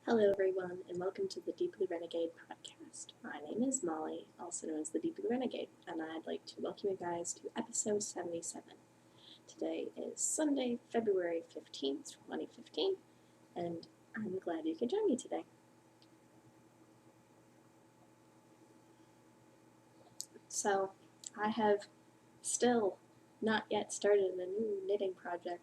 Hello everyone, and welcome to the Deeply Renegade podcast. My name is Molly, also known as the Deeply Renegade, and I'd like to welcome you guys to episode 77. Today is Sunday, February 15th, 2015, and I'm glad you could join me today. So, I have still not yet started a new knitting project.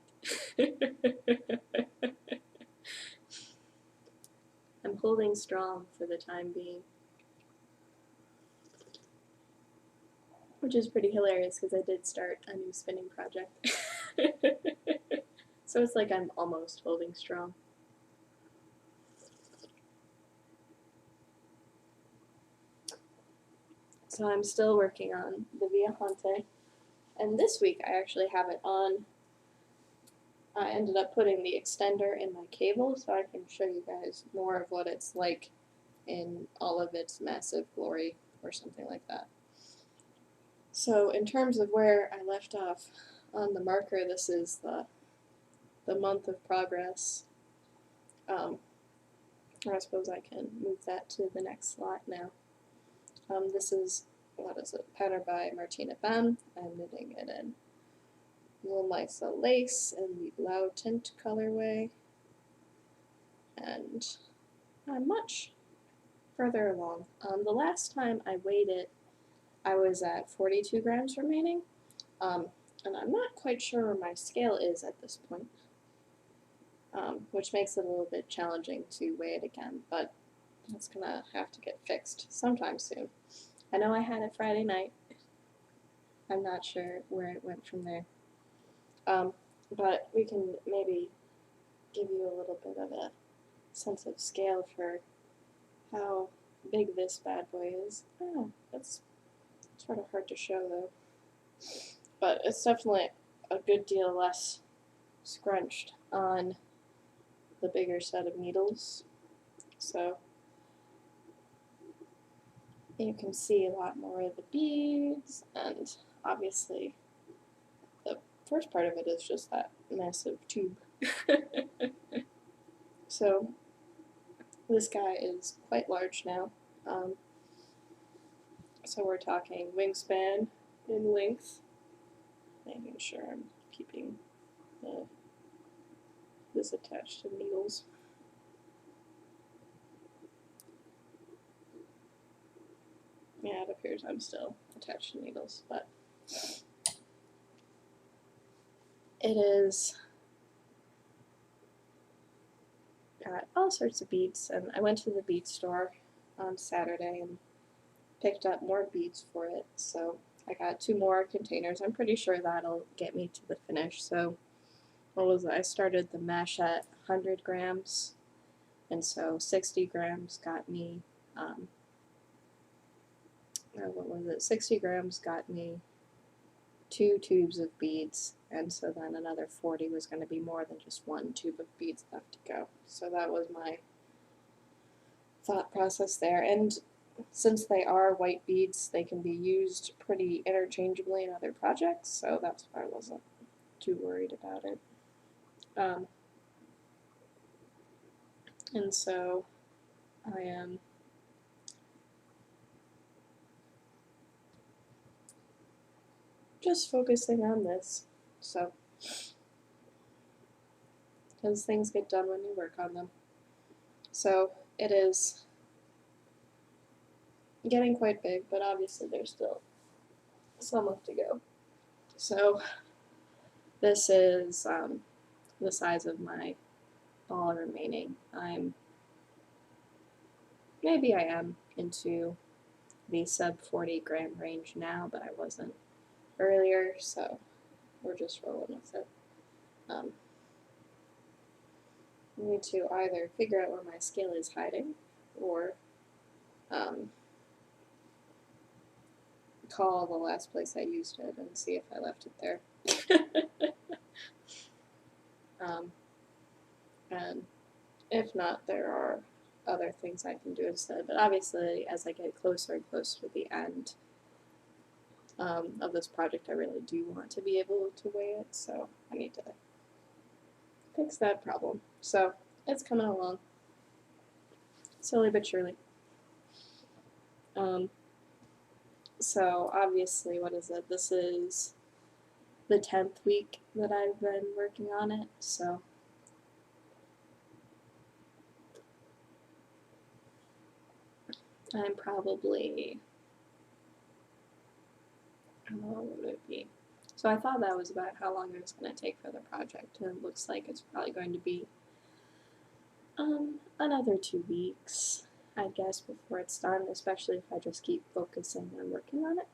I'm holding strong for the time being, which is pretty hilarious because I did start a new spinning project. So it's like I'm almost holding strong. So I'm still working on the Viajante, and this week I actually have it on. I ended up putting the extender in my cable so I can show you guys more of what it's like in all of its massive glory or something like that. So in terms of where I left off on the marker, this is the month of progress. I suppose I can move that to the next slot now. This is, what is it, pattern by Martina Bam. I'm knitting it in Wool Lysa lace in the Blau Tint colorway, and I'm much further along. The last time I weighed it, I was at 42 grams remaining, and I'm not quite sure where my scale is at this point, which makes it a little bit challenging to weigh it again, but that's gonna have to get fixed sometime soon. I know I had it Friday night. I'm not sure where it went from there. But we can maybe give you a little bit of a sense of scale for how big this bad boy is. I don't know, that's sort of hard to show though. But it's definitely a good deal less scrunched on the bigger set of needles. So you can see a lot more of the beads, and obviously the first part of it is just that massive tube. So this guy is quite large now. So we're talking wingspan in length, making sure I'm keeping this attached to needles. Yeah, it appears I'm still attached to needles, but it is got all sorts of beads, and I went to the bead store on Saturday and picked up more beads for it, so I got 2 more containers. I'm pretty sure that'll get me to the finish. So what was it? I started the mesh at 100 grams, and so 60 grams got me, what was it? 60 grams got me 2 tubes of beads, and so then another 40 was going to be more than just 1 tube of beads left to go. So that was my thought process there. And since they are white beads, they can be used pretty interchangeably in other projects, so that's why I wasn't too worried about it. And so I am just focusing on this, so because things get done when you work on them. So it is getting quite big, but obviously there's still some left to go. So this is the size of my ball remaining. Maybe I am into the sub 40 gram range now, but I wasn't earlier, so we're just rolling with it. I need to either figure out where my scale is hiding, or call the last place I used it and see if I left it there. And if not, there are other things I can do instead. But obviously, as I get closer and closer to the end of this project, I really do want to be able to weigh it, so I need to fix that problem. So it's coming along. slowly but surely. So obviously, what is it? This is the 10th week that I've been working on it, so I'm probably, what would it be? So I thought that was about how long it was going to take for the project, and it looks like it's probably going to be another 2 weeks, I guess, before it's done, especially if I just keep focusing on working on it.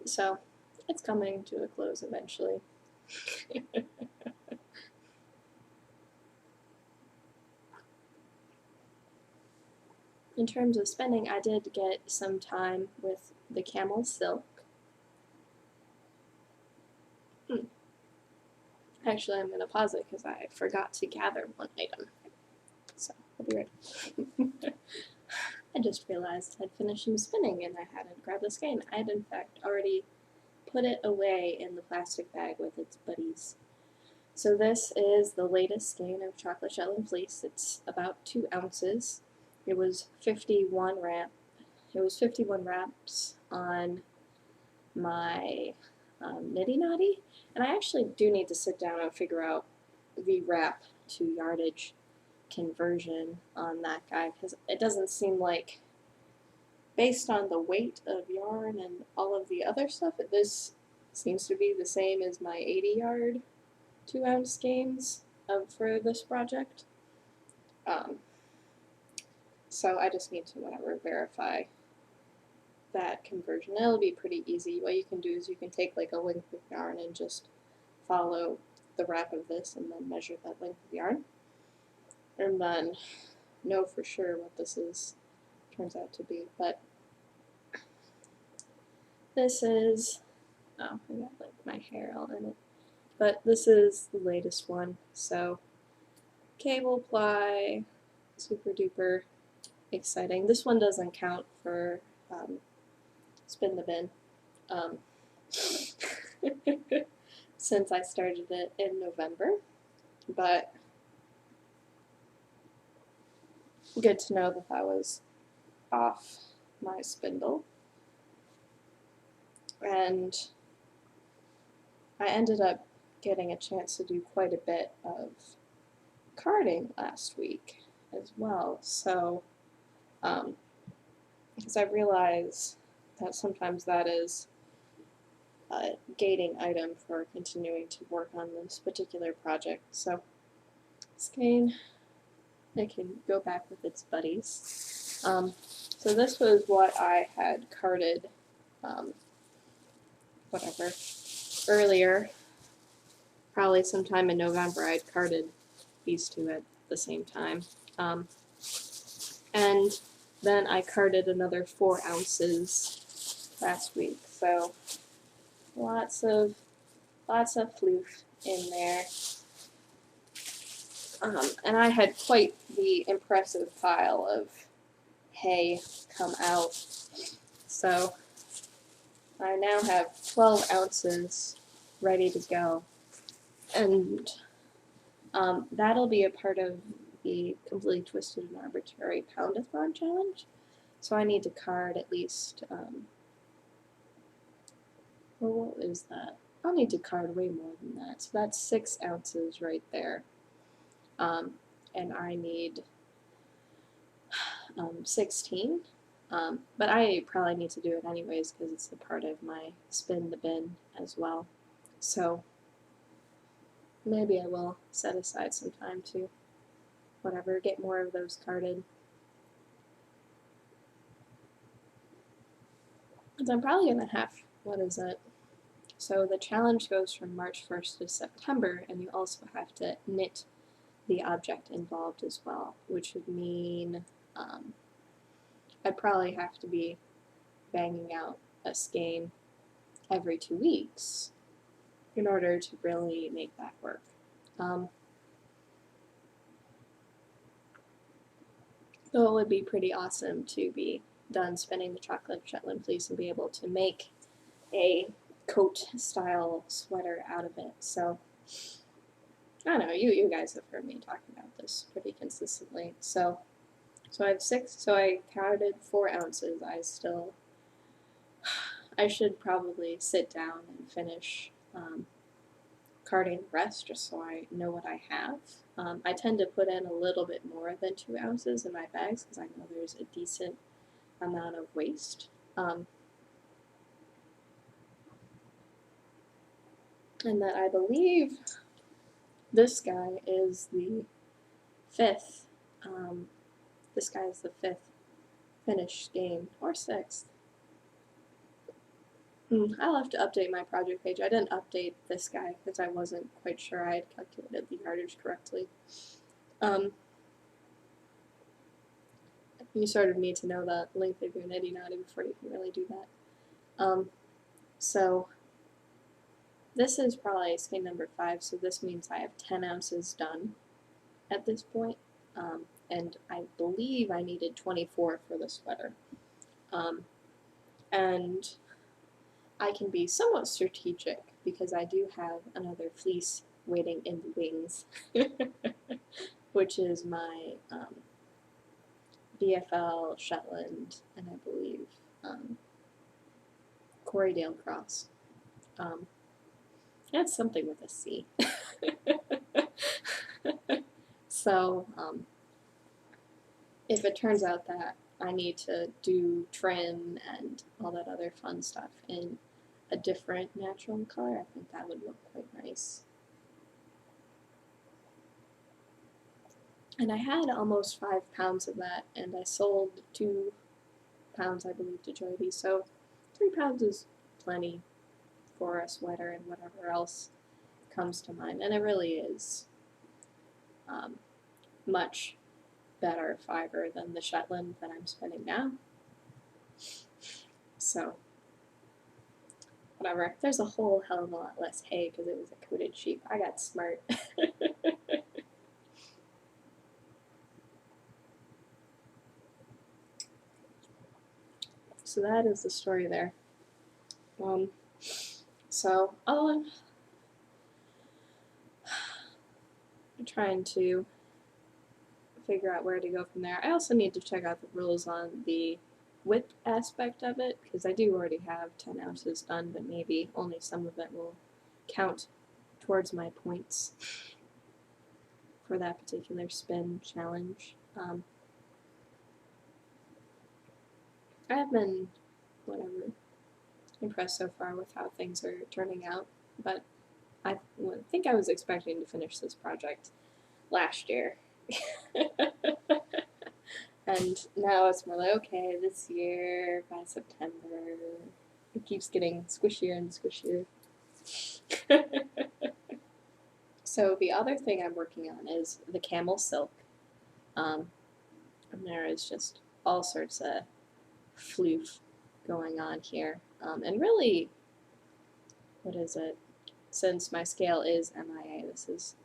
So it's coming to a close eventually. In terms of spending, I did get some time with the camel silk. Actually, I'm going to pause it because I forgot to gather one item. So, I'll be right. I just realized I'd finished some spinning and I hadn't grabbed the skein. I had, in fact, already put it away in the plastic bag with its buddies. So this is the latest skein of chocolate shell and fleece. It's about 2 ounces. It was 51 wraps on my Nitty Notty, and I actually do need to sit down and figure out the wrap to yardage conversion on that guy, because it doesn't seem like, based on the weight of yarn and all of the other stuff, this seems to be the same as my 80-yard 2-ounce skeins for this project. So I just need to verify that conversion. It'll be pretty easy. What you can do is you can take like a length of yarn and just follow the wrap of this and then measure that length of yarn, and then know for sure what this turns out to be. But this is, oh, I got like my hair all in it, but this is the latest one. So cable ply, super duper exciting. This one doesn't count for spin the bin. Since I started it in November, but good to know that that was off my spindle. And I ended up getting a chance to do quite a bit of carding last week as well. So, because I realize that sometimes that is a gating item for continuing to work on this particular project. So, skein, it can go back with its buddies. So this was what I had carded, earlier. Probably sometime in November I'd carded these two at the same time. And then I carded another 4 ounces last week. So lots of floof in there. And I had quite the impressive pile of hay come out. So I now have 12 ounces ready to go. And that'll be a part of the Completely Twisted and Arbitrary Pound-a-thon challenge. So I need to card at least, well, what is that? I'll need to card way more than that. So that's 6 ounces right there. And I need 16. But I probably need to do it anyways because it's a part of my spin the bin as well. So maybe I will set aside some time to get more of those carded. And I'm probably going to have, so the challenge goes from March 1st to September, and you also have to knit the object involved as well, which would mean I'd probably have to be banging out a skein every 2 weeks in order to really make that work. So it would be pretty awesome to be done spinning the chocolate Shetland fleece and be able to make a coat style sweater out of it. So I don't know, you guys have heard me talking about this pretty consistently. So I have 6, so I counted 4 ounces. I should probably sit down and finish carding the rest just so I know what I have. I tend to put in a little bit more than 2 ounces in my bags because I know there's a decent amount of waste. And that I believe this guy is the 5th. This guy is the 5th finished game, or 6th. I'll have to update my project page. I didn't update this guy because I wasn't quite sure I had calculated the yardage correctly. You sort of need to know the length of your niddy noddy before you can really do that. So this is probably skein number 5, so this means I have 10 ounces done at this point. And I believe I needed 24 for the sweater. And I can be somewhat strategic because I do have another fleece waiting in the wings, which is my BFL Shetland and I believe Corriedale Cross. That's something with a C. So if it turns out that I need to do trim and all that other fun stuff in a different natural color, I think that would look quite nice. And I had almost 5 pounds of that, and I sold 2 pounds, I believe, to Joyby, so 3 pounds is plenty for a sweater and whatever else comes to mind, and it really is much better fiber than the Shetland that I'm spinning now. So, whatever. There's a whole hell of a lot less hay because it was a coated sheep. I got smart. So that is the story there. So I'm trying to figure out where to go from there. I also need to check out the rules on the width aspect of it because I do already have 10 ounces done, but maybe only some of it will count towards my points for that particular spin challenge. I have been, impressed so far with how things are turning out, but I think I was expecting to finish this project last year. And now it's more like, okay, this year, by September, it keeps getting squishier and squishier. So the other thing I'm working on is the camel silk. And there is just all sorts of floof going on here. And really, what is it? Since my scale is MIA, this is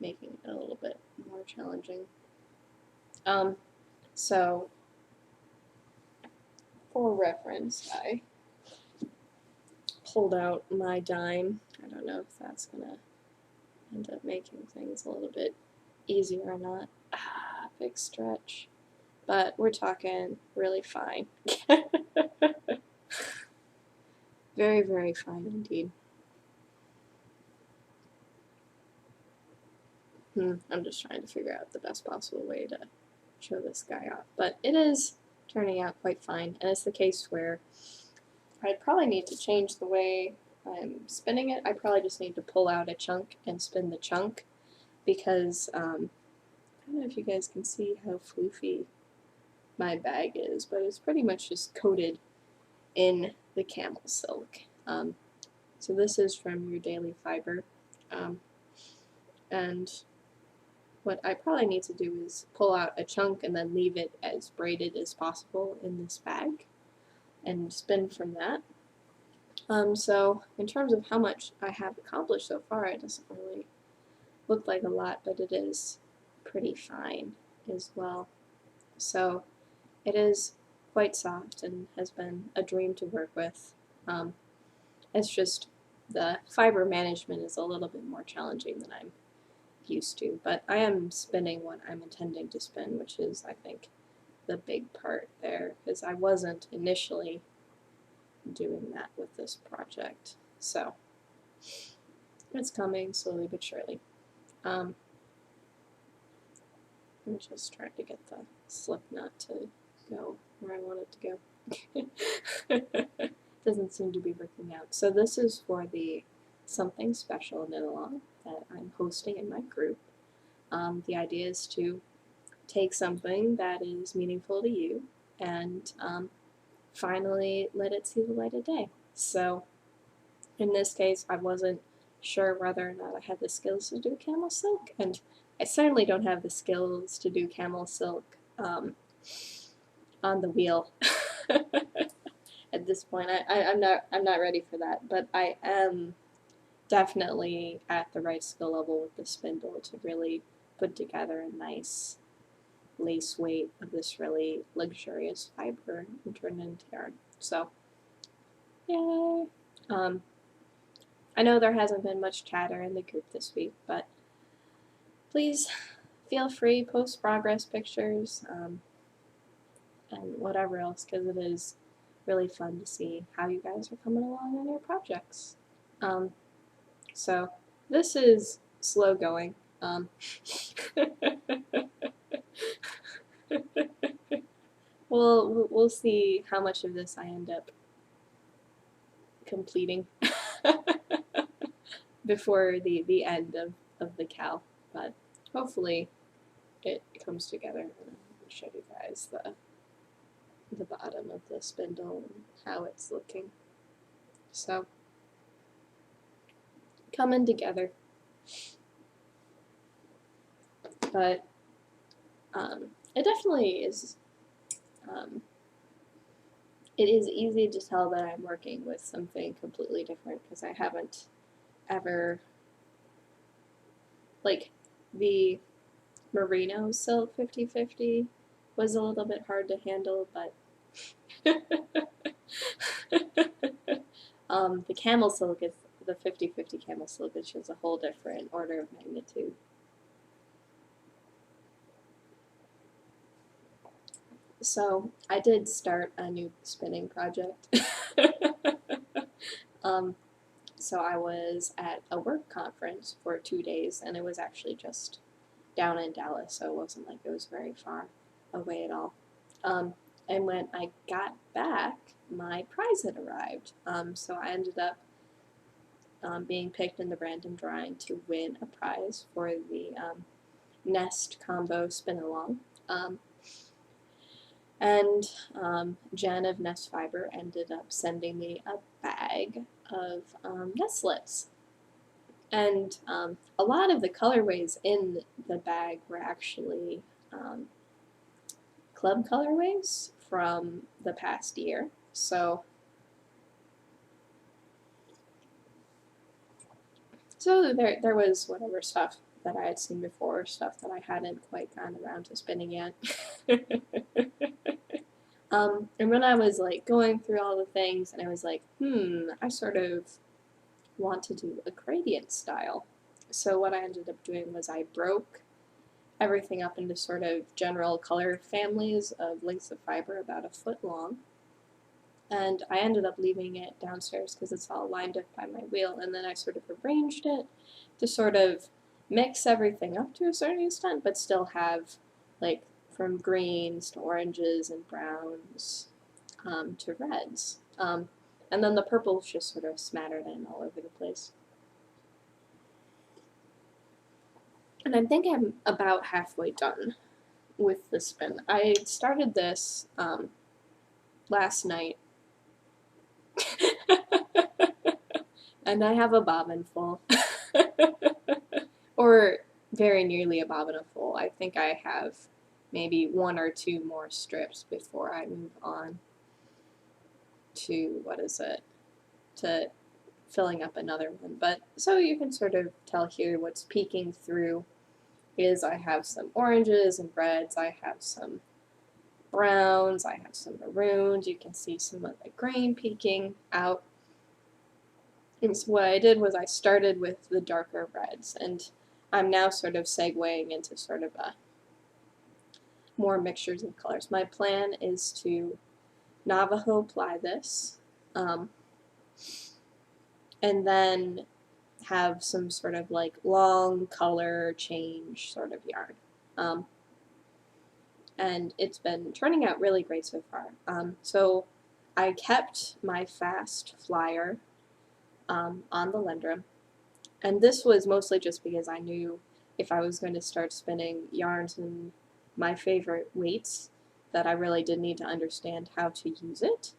making it a little bit more challenging. So, for reference, I pulled out my dime. I don't know if that's going to end up making things a little bit easier or not. Big stretch. But we're talking really fine. Very, very fine indeed. I'm just trying to figure out the best possible way to show this guy off. But it is turning out quite fine, and it's the case where I'd probably need to change the way I'm spinning it. I probably just need to pull out a chunk and spin the chunk because I don't know if you guys can see how floofy my bag is, but it's pretty much just coated in the camel silk. So this is from your daily fiber, and what I probably need to do is pull out a chunk and then leave it as braided as possible in this bag and spin from that. So in terms of how much I have accomplished so far, it doesn't really look like a lot, but it is pretty fine as well. So it is quite soft and has been a dream to work with. It's just the fiber management is a little bit more challenging than I'm used to, but I am spinning what I'm intending to spin, which is, I think, the big part there, because I wasn't initially doing that with this project. So it's coming slowly but surely. I'm just trying to get the slip knot to go where I want it to go. Doesn't seem to be working out. So this is for the Something Special knit along that I'm hosting in my group. The idea is to take something that is meaningful to you and finally let it see the light of day. So in this case, I wasn't sure whether or not I had the skills to do camel silk, and I certainly don't have the skills to do camel silk on the wheel. At this point, I'm not ready for that, but I am definitely at the right skill level with the spindle to really put together a nice lace weight of this really luxurious fiber and turn it into yarn. So, yay! I know there hasn't been much chatter in the group this week, but please feel free, post progress pictures and whatever else, because it is really fun to see how you guys are coming along on your projects. So this is slow going. We'll see how much of this I end up completing before the end of the cow, but hopefully it comes together, and I'll show you guys the bottom of the spindle and how it's looking. So coming together, but it definitely is. It is easy to tell that I'm working with something completely different because I haven't ever, like, the merino silk 50/50 was a little bit hard to handle, but the camel silk is the 50/50 camel silk, which is a whole different order of magnitude. So I did start a new spinning project. So I was at a work conference for 2 days, and it was actually just down in Dallas, so it wasn't like it was very far away at all. And when I got back, my prize had arrived. So I ended up being picked in the random drawing to win a prize for the Nest combo spin along. And Jen of Nest Fiber ended up sending me a bag of nestlets. And a lot of the colorways in the bag were actually club colorways from the past year. So there was whatever stuff that I had seen before, stuff that I hadn't quite gotten around to spinning yet. And when I was like going through all the things, and I was like, I sort of want to do a gradient style. So what I ended up doing was I broke everything up into sort of general color families of lengths of fiber about a foot long. And I ended up leaving it downstairs because it's all lined up by my wheel, and then I sort of arranged it to sort of mix everything up to a certain extent, but still have, like, from greens to oranges and browns to reds. And then the purples just sort of smattered in all over the place. And I think I'm about halfway done with the spin. I started this last night. And I have a bobbin full. Or very nearly a bobbin full. I think I have maybe 1 or 2 more strips before I move on to, to filling up another one. But so you can sort of tell here what's peeking through is I have some oranges and reds, I have some browns, I have some maroons, you can see some of the green peeking out. And so what I did was I started with the darker reds, and I'm now sort of segueing into sort of a more mixtures of colors. My plan is to Navajo ply this, and then have some sort of like long color change sort of yarn. And it's been turning out really great so far. So I kept my fast flyer on the Lendrum, and this was mostly just because I knew if I was going to start spinning yarns in my favorite weights that I really did need to understand how to use it.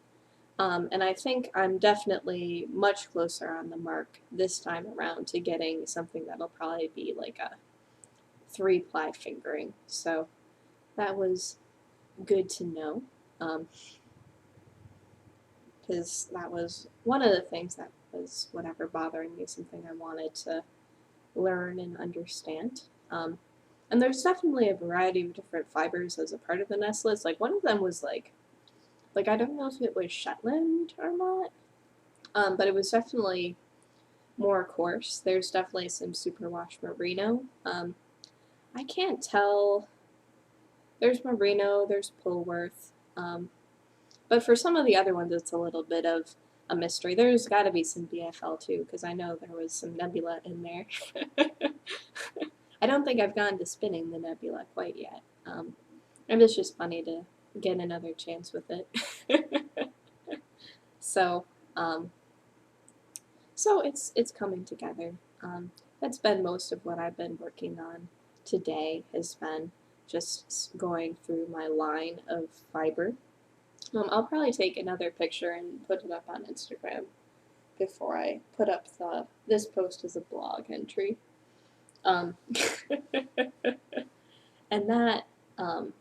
And I think I'm definitely much closer on the mark this time around to getting something that'll probably be like a 3-ply fingering. So that was good to know, because that was one of the things that was whatever bothering me, something I wanted to learn and understand. And there's definitely a variety of different fibers as a part of the nestlets. Like one of them was like I don't know if it was Shetland or not, but it was definitely more coarse. There's definitely some superwash merino. I can't tell. There's merino, there's Pulworth, but for some of the other ones, it's a little bit of a mystery. There's got to be some BFL too, because I know there was some nebula in there. I don't think I've gone to spinning the nebula quite yet, and it's just funny to get another chance with it. So, so it's coming together. That's been most of what I've been working on today, has been just going through my line of fiber. I'll probably take another picture and put it up on Instagram before I put up this post as a blog entry. And that, oh,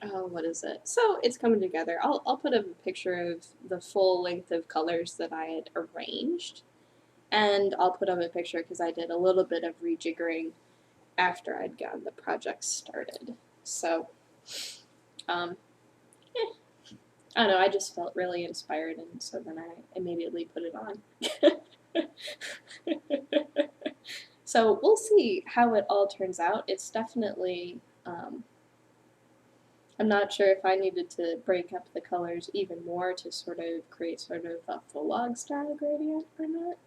what is it? So it's coming together. I'll put up a picture of the full length of colors that I had arranged, and I'll put up a picture because I did a little bit of rejiggering after I'd gotten the project started. So, I don't know, I just felt really inspired, and so then I immediately put it on. So we'll see how it all turns out. It's definitely, I'm not sure if I needed to break up the colors even more to sort of create sort of a full log style gradient or not.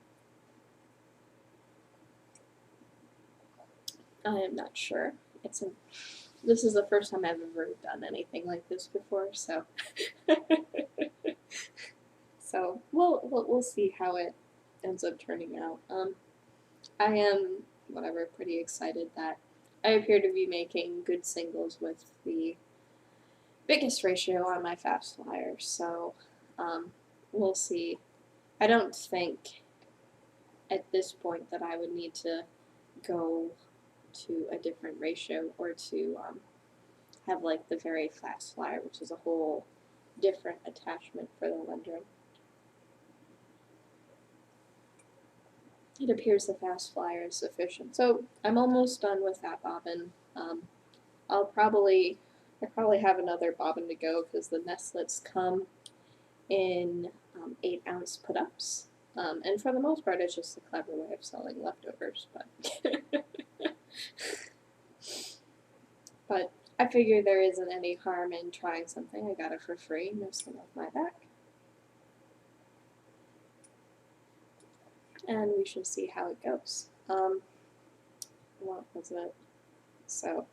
I am not sure. This is the first time I've ever done anything like this before, so so we'll see how it ends up turning out. I am pretty excited that I appear to be making good singles with the biggest ratio on my fast flyer, so we'll see. I don't think at this point that I would need to go to a different ratio or to have like the very fast flyer, which is a whole different attachment for the Lendrum. It appears the fast flyer is sufficient. So I'm almost done with that bobbin. I probably have another bobbin to go because the nestlets come in 8-ounce put-ups. And for the most part, it's just a clever way of selling leftovers. But I figure there isn't any harm in trying something. I got it for free, no skin off my back. And we shall see how it goes. What was it? So,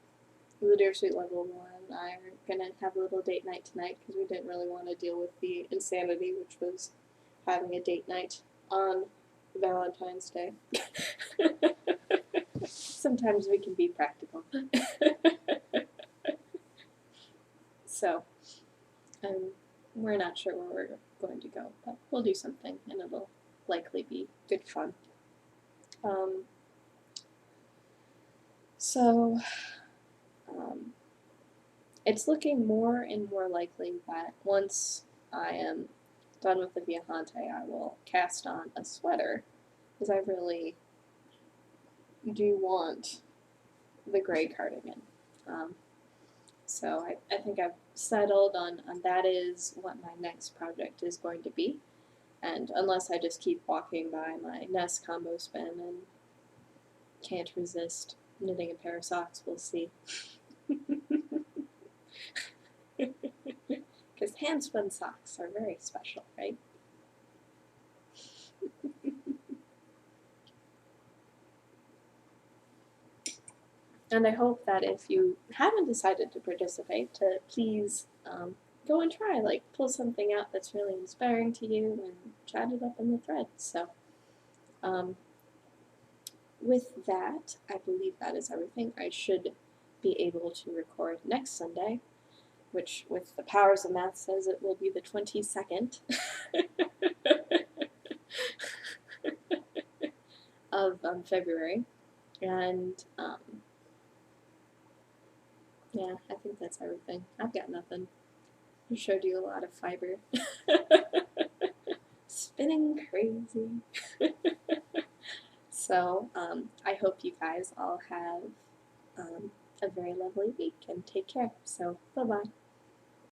the Dear Sweet Level 1, I'm gonna have a little date night tonight because we didn't really want to deal with the insanity, which was having a date night on Valentine's Day. Sometimes we can be practical. So, we're not sure where we're going to go, but we'll do something, and it'll likely be good fun. It's looking more and more likely that once I am done with the Viajante, I will cast on a sweater, because I really do want the gray cardigan. So I think I've settled on that is what my next project is going to be. And unless I just keep walking by my Nest combo spin and can't resist knitting a pair of socks. We'll see. Because hand-spun socks are very special, right? And I hope that if you haven't decided to participate, to please go and try, like pull something out that's really inspiring to you and chat it up in the thread. So with that, I believe that is everything. I should be able to record next Sunday, which with the powers of math says it will be the 22nd of February. And yeah, I think that's everything. I've got nothing. I showed you a lot of fiber. Spinning crazy. So I hope you guys all have a very lovely week and take care. So bye-bye.